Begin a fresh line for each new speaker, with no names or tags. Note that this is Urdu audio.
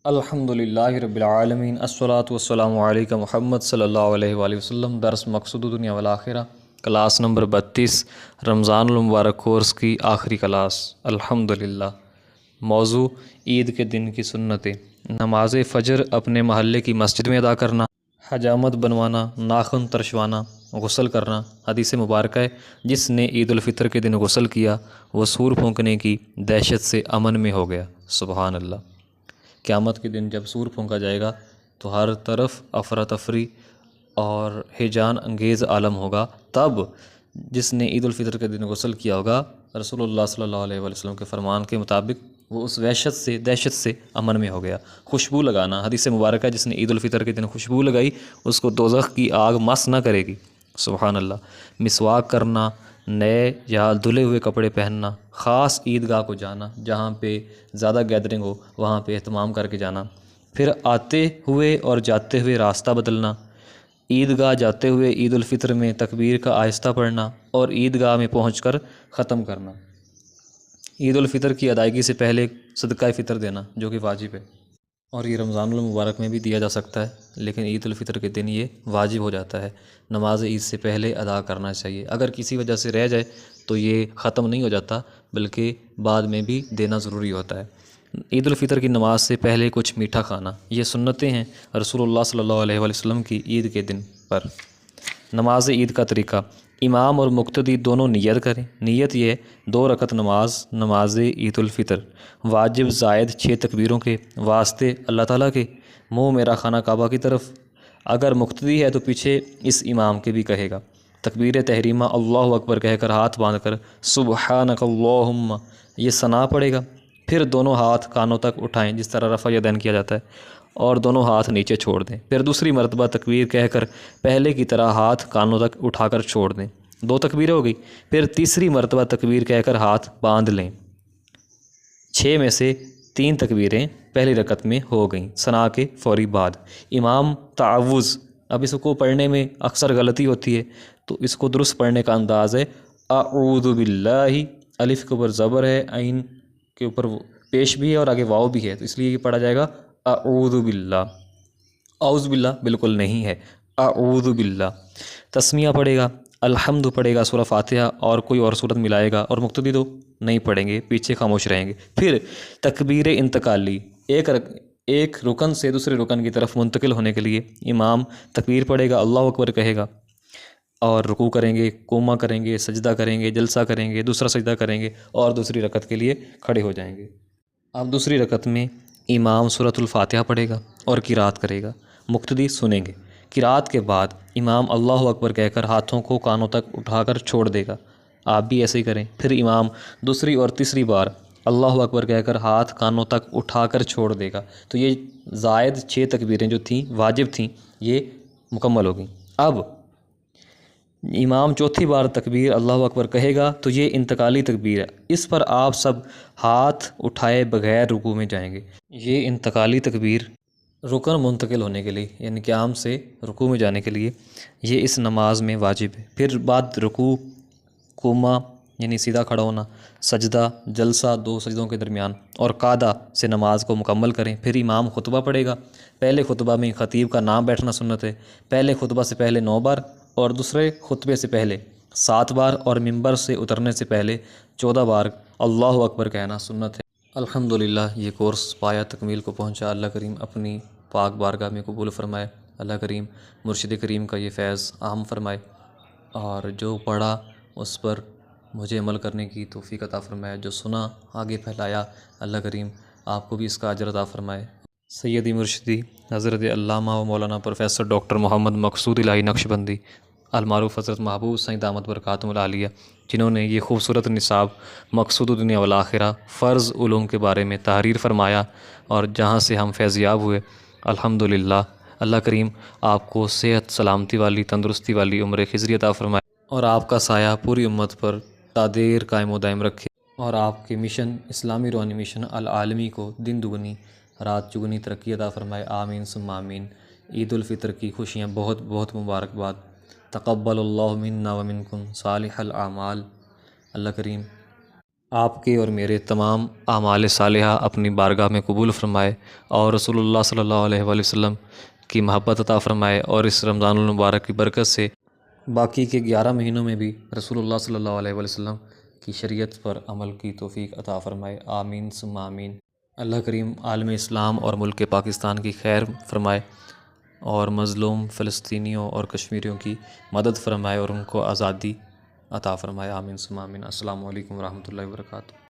الحمدللہ رب العالمین الصلاۃ والسلام علیکم محمد صلی اللہ علیہ وآلہ وسلم۔ درس مقصود دنیا والآخرہ، کلاس نمبر 32، رمضان المبارک کورس کی آخری کلاس۔ الحمدللہ۔ موضوع عید کے دن کی سنتیں۔ نماز فجر اپنے محلے کی مسجد میں ادا کرنا، حجامت بنوانا، ناخن ترشوانا، غسل کرنا۔ حدیث مبارکہ ہے، جس نے عید الفطر کے دن غسل کیا وہ سور پھونکنے کی دہشت سے امن میں ہو گیا۔ سبحان اللہ۔ قیامت کے دن جب سور پھونکا جائے گا تو ہر طرف افراتفری اور ہیجان انگیز عالم ہوگا، تب جس نے عید الفطر کے دن غسل کیا ہوگا، رسول اللہ صلی اللہ علیہ وآلہ وسلم کے فرمان کے مطابق وہ اس دہشت سے امن میں ہو گیا۔ خوشبو لگانا، حدیث مبارکہ ہے، جس نے عید الفطر کے دن خوشبو لگائی اس کو دوزخ کی آگ مس نہ کرے گی۔ سبحان اللہ۔ مسواک کرنا، نئے یا دھلے ہوئے کپڑے پہننا، خاص عیدگاہ کو جانا، جہاں پہ زیادہ گیدرنگ ہو وہاں پہ اہتمام کر کے جانا، پھر آتے ہوئے اور جاتے ہوئے راستہ بدلنا، عیدگاہ جاتے ہوئے عید الفطر میں تکبیر کا آہستہ پڑھنا اور عیدگاہ میں پہنچ کر ختم کرنا۔ عید الفطر کی ادائیگی سے پہلے صدقہ فطر دینا، جو کہ واجب ہے، اور یہ رمضان المبارک میں بھی دیا جا سکتا ہے، لیکن عید الفطر کے دن یہ واجب ہو جاتا ہے۔ نماز عید سے پہلے ادا کرنا چاہیے۔ اگر کسی وجہ سے رہ جائے تو یہ ختم نہیں ہو جاتا، بلکہ بعد میں بھی دینا ضروری ہوتا ہے۔ عید الفطر کی نماز سے پہلے کچھ میٹھا کھانا، یہ سنتیں ہیں رسول اللہ صلی اللہ علیہ وآلہ وسلم کی عید کے دن پر۔ نماز عید کا طریقہ: امام اور مقتدی دونوں نیت کریں۔ نیت یہ 2 رکعت نماز عید الفطر، واجب زائد 6 تکبیروں کے واسطے اللہ تعالیٰ کے، منہ میرا خانہ کعبہ کی طرف۔ اگر مقتدی ہے تو پیچھے اس امام کے بھی کہے گا۔ تکبیر تحریمہ اللہ اکبر کہہ کر ہاتھ باندھ کر سبحانک اللہم یہ ثنا پڑے گا، پھر دونوں ہاتھ کانوں تک اٹھائیں جس طرح رفع یدین کیا جاتا ہے، اور دونوں ہاتھ نیچے چھوڑ دیں۔ پھر دوسری مرتبہ تکبیر کہہ کر پہلے کی طرح ہاتھ کانوں تک اٹھا کر چھوڑ دیں۔ 2 تکبیریں ہو گئی۔ پھر تیسری مرتبہ تکبیر کہہ کر ہاتھ باندھ لیں۔ 6 میں سے 3 تکبیریں پہلی رکعت میں ہو گئیں ثنا کے فوری بعد۔ امام تعوذ، اب اس کو پڑھنے میں اکثر غلطی ہوتی ہے، تو اس کو درست پڑھنے کا انداز ہے اعوذ باللہ، الف کے اوپر زبر ہے، عین کے اوپر پیش بھی ہے اور آگے واو بھی ہے، تو اس لیے یہ پڑھا جائے گا اعوذ باللہ۔ اعوذ باللہ بالکل نہیں ہے، اعوذ باللہ۔ تسمیہ پڑھے گا، الحمد پڑھے گا، سورہ فاتحہ اور کوئی اور سورت ملائے گا، اور مقتدی تو نہیں پڑھیں گے، پیچھے خاموش رہیں گے۔ پھر تکبیر انتقالی، ایک رکن سے دوسرے رکن کی طرف منتقل ہونے کے لیے امام تکبیر پڑھے گا، اللہ اکبر کہے گا، اور رکوع کریں گے، قومہ کریں گے، سجدہ کریں گے، جلسہ کریں گے، دوسرا سجدہ کریں گے، اور دوسری رکعت کے لیے کھڑے ہو جائیں گے۔ اب دوسری رکعت میں امام سورۃ الفاتحہ پڑھے گا اور قرات کرے گا، مقتدی سنیں گے۔ قرات کے بعد امام اللہ اکبر کہہ کر ہاتھوں کو کانوں تک اٹھا کر چھوڑ دے گا، آپ بھی ایسے ہی کریں۔ پھر امام دوسری اور تیسری بار اللہ اکبر کہہ کر ہاتھ کانوں تک اٹھا کر چھوڑ دے گا۔ تو یہ زائد 6 تکبیریں جو تھیں واجب تھیں یہ مکمل ہو گئیں۔ اب امام چوتھی بار تکبیر اللہ اکبر کہے گا تو یہ انتقالی تکبیر ہے، اس پر آپ سب ہاتھ اٹھائے بغیر رکوع میں جائیں گے۔ یہ انتقالی تکبیر رکن منتقل ہونے کے لیے، یعنی قیام سے رکوع میں جانے کے لیے، یہ اس نماز میں واجب ہے۔ پھر بعد رکوع، قومہ یعنی سیدھا کھڑا ہونا، سجدہ، جلسہ 2 سجدوں کے درمیان، اور قعدہ سے نماز کو مکمل کریں۔ پھر امام خطبہ پڑھے گا۔ پہلے خطبہ میں خطیب کا نام بیٹھنا سنت ہے، پہلے خطبہ سے پہلے 9 بار اور دوسرے خطبے سے پہلے 7 بار، اور ممبر سے اترنے سے پہلے 14 بار اللہ اکبر کہنا سنت ہے۔ الحمدللہ یہ کورس پایا تکمیل کو پہنچا۔ اللہ کریم اپنی پاک بارگاہ میں قبول فرمائے۔ اللہ کریم مرشد کریم کا یہ فیض عام فرمائے، اور جو پڑھا اس پر مجھے عمل کرنے کی توفیق عطا فرمائے، جو سنا آگے پھیلایا، اللہ کریم آپ کو بھی اس کا اجر عطا فرمائے۔ سیدی مرشدی حضرت علامہ و مولانا پروفیسر ڈاکٹر محمد مقصود الہی نقشبندی المعروف حضرت محبوب سعید دامت برکاتہم العالیہ، جنہوں نے یہ خوبصورت نصاب مقصود دنیا والآخرہ فرض علوم کے بارے میں تحریر فرمایا، اور جہاں سے ہم فیضیاب ہوئے، الحمدللہ اللہ کریم آپ کو صحت سلامتی والی، تندرستی والی عمر خضری عطا فرمائے، اور آپ کا سایہ پوری امت پر تا دیر قائم و دائم رکھے، اور آپ کے مشن اسلامی روحانی مشن العالمی کو دن دگنی رات چگنی ترقی عطا فرمائے۔ آمین ثم آمین۔ عید الفطر کی خوشیاں بہت بہت مبارکباد۔ تقبل اللہ منا و منکم صالح الاعمال۔ اللہ کریم آپ کے اور میرے تمام اعمال صالحہ اپنی بارگاہ میں قبول فرمائے، اور رسول اللہ صلی اللہ علیہ وآلہ وسلم کی محبت عطا فرمائے، اور اس رمضان المبارک کی برکت سے باقی کے 11 مہینوں میں بھی رسول اللہ صلی اللہ علیہ وآلہ وسلم کی شریعت پر عمل کی توفیق عطا فرمائے، آمین ثم آمین۔ اللہ کریم عالم اسلام اور ملک پاکستان کی خیر فرمائے، اور مظلوم فلسطینیوں اور کشمیریوں کی مدد فرمائے، اور ان کو آزادی عطا فرمائے، آمین ثم آمین۔ السلام علیکم ورحمۃ اللہ وبرکاتہ۔